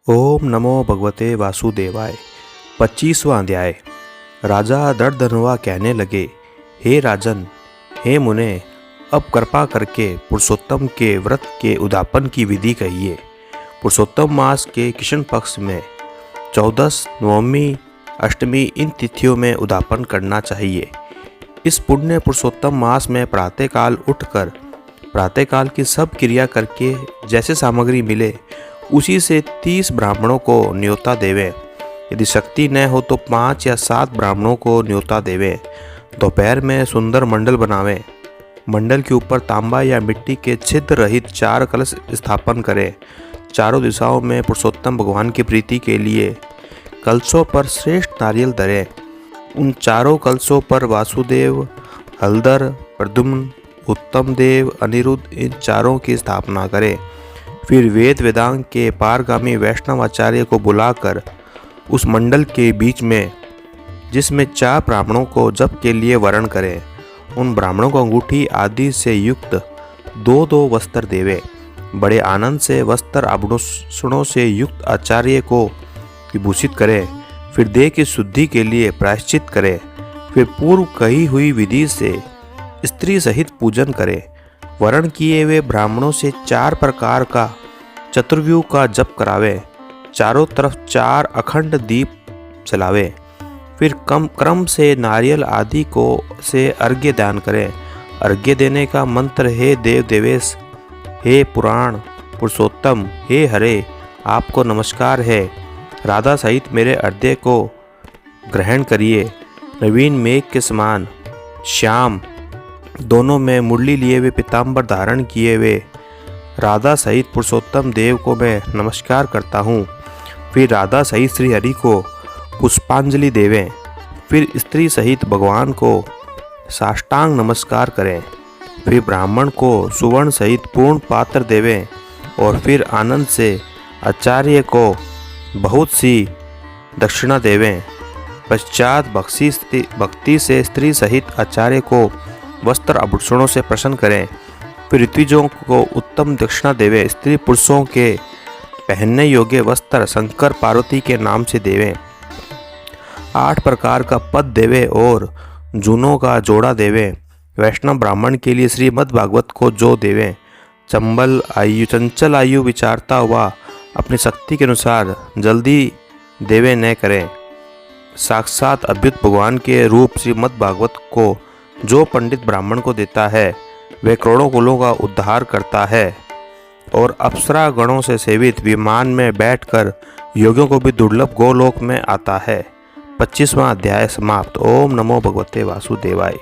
ओम नमो भगवते वासुदेवाय। 25वां अध्याय। राजा दर्दनवा कहने लगे, हे राजन, हे मुने, अब कृपा करके पुरुषोत्तम के व्रत के उद्यापन की विधि कहिए। पुरुषोत्तम मास के कृष्ण पक्ष में 14, नवमी, अष्टमी इन तिथियों में उद्यापन करना चाहिए। इस पुण्य पुरुषोत्तम मास में प्रातःकाल उठकर प्रातःकाल की सब क्रिया करके जैसे सामग्री मिले उसी से 30 ब्राह्मणों को न्योता देवें। यदि शक्ति न हो तो 5 या 7 ब्राह्मणों को न्योता देवें। दोपहर में सुंदर मंडल बनावें। मंडल के ऊपर तांबा या मिट्टी के छिद्र रहित 4 कलश स्थापन करें। चारों दिशाओं में पुरुषोत्तम भगवान की प्रीति के लिए कलशों पर श्रेष्ठ नारियल धरें। उन चारों कलशों पर वासुदेव, हलधर, प्रद्युम्न, उत्तम देव, अनिरुद्ध इन चारों की स्थापना करें। फिर वेद वेदांग के पारगामी वैष्णव आचार्य को बुलाकर उस मंडल के बीच में, जिसमें 4 ब्राह्मणों को जप के लिए वरण करें, उन ब्राह्मणों को अंगूठी आदि से युक्त 2-2 वस्त्र देवे। बड़े आनंद से वस्त्र आभूषणों से युक्त आचार्य को विभूषित करें। फिर देह की शुद्धि के लिए प्रायश्चित करें। फिर पूर्व कही हुई विधि से स्त्री सहित पूजन करें। वरण किए हुए ब्राह्मणों से 4 प्रकार का चतुर्व्यूह का जप करावे। चारों तरफ 4 अखंड दीप जलावे। फिर क्रम से नारियल आदि को से अर्घ्य दान करें। अर्घ्य देने का मंत्र, हे देव देवेश, हे पुराण पुरुषोत्तम, हे हरे, आपको नमस्कार है। राधा सहित मेरे अर्घ्य को ग्रहण करिए। नवीन मेघ के समान श्याम, दोनों में मुरली लिए हुए पीताम्बर धारण किए हुए राधा सहित पुरुषोत्तम देव को मैं नमस्कार करता हूँ। फिर राधा सहित श्री हरि को पुष्पांजलि देवें। फिर स्त्री सहित भगवान को साष्टांग नमस्कार करें। फिर ब्राह्मण को सुवर्ण सहित पूर्ण पात्र देवें और फिर आनंद से आचार्य को बहुत सी दक्षिणा देवें। पश्चात भक्ति से स्त्री सहित आचार्य को वस्त्र आभूषणों से प्रसन्न करें। फिर ऋत्विजों को उत्तम दक्षिणा देवे। स्त्री पुरुषों के पहनने योग्य वस्त्र शंकर पार्वती के नाम से देवें। 8 प्रकार का पद देवे और जूनों का जोड़ा देवें। वैष्णव ब्राह्मण के लिए श्रीमद् भागवत को जो देवें। चंचल आयु विचारता हुआ अपनी शक्ति के अनुसार जल्दी देवे न करें। साक्षात अद्भुत भगवान के रूप श्रीमद् भागवत को जो पंडित ब्राह्मण को देता है वह करोड़ों कुलों का उद्धार करता है और अप्सरा गणों से सेवित विमान में बैठकर योगियों को भी दुर्लभ गोलोक में आता है। 25वां अध्याय समाप्त। ओम नमो भगवते वासुदेवाय।